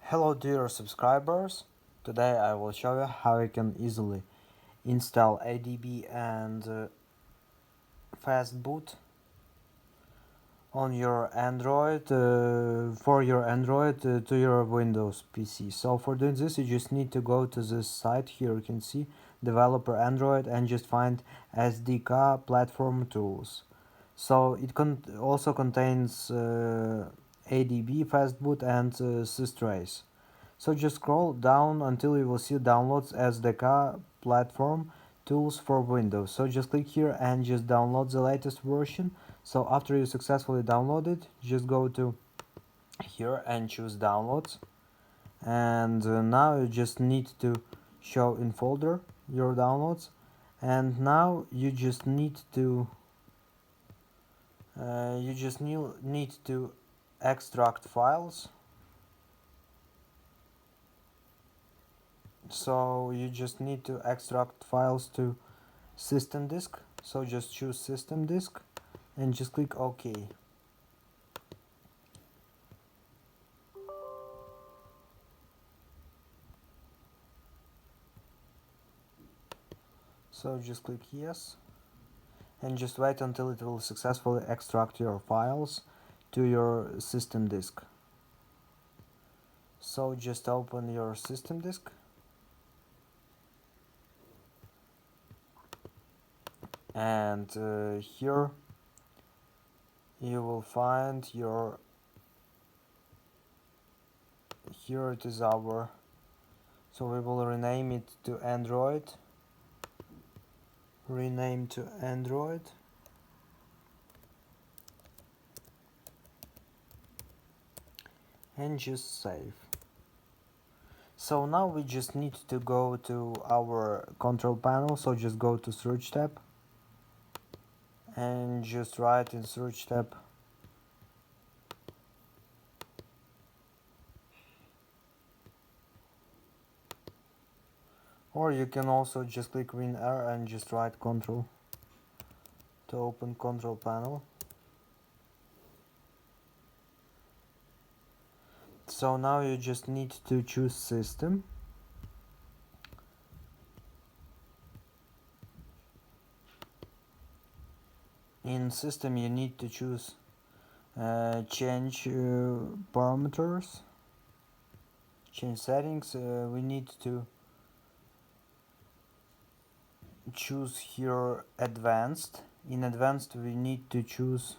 Hello dear subscribers, today I will show you how you can easily install ADB and Fastboot on your Android, for your Android to your Windows PC. So for doing this you just need to go to this site. Here you can see developer Android and just find SDK platform tools. So it also contains ADB, Fastboot and systrace. So just scroll down until you will see downloads SDK platform tools for Windows. So just click here and just download the latest version. So after you successfully download it, just go to here and choose downloads. And now you just need to show in folder your downloads. And now you just need to need to extract files. So you just need to extract files to system disk. So just choose system disk and just click OK. So just click yes and just wait until it will successfully extract your files to your system disk. So just open your system disk and here you will find your, here it is our, so we will rename it to Android, rename to Android, and just save. So now we just need to go to our control panel, so just go to search tab and just write in search tab or you can also just click WinR and just write control to open control panel. So now you just need to choose system. In system you need to choose change parameters, change settings. We need to choose here advanced. In advanced we need to choose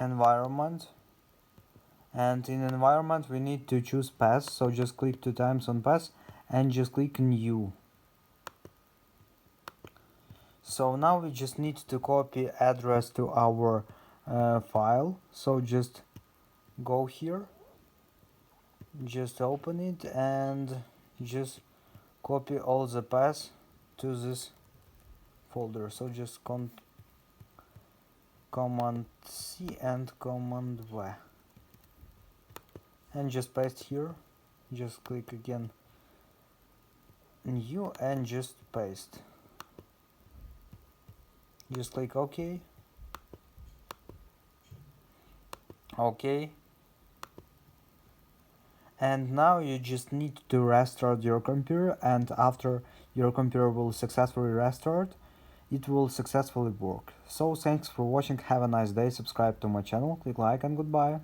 environment, and in environment we need to choose path. So just click 2 times on path and just click new. So now we just need to copy address to our file. So just go here, just open it and just copy all the paths to this folder. So just Command C and Command V and just paste here. Just click again new and just paste. Just click OK. OK. And now you just need to restart your computer, and after your computer will successfully restart, it will successfully work. So thanks for watching, have a nice day, subscribe to my channel, click like and goodbye.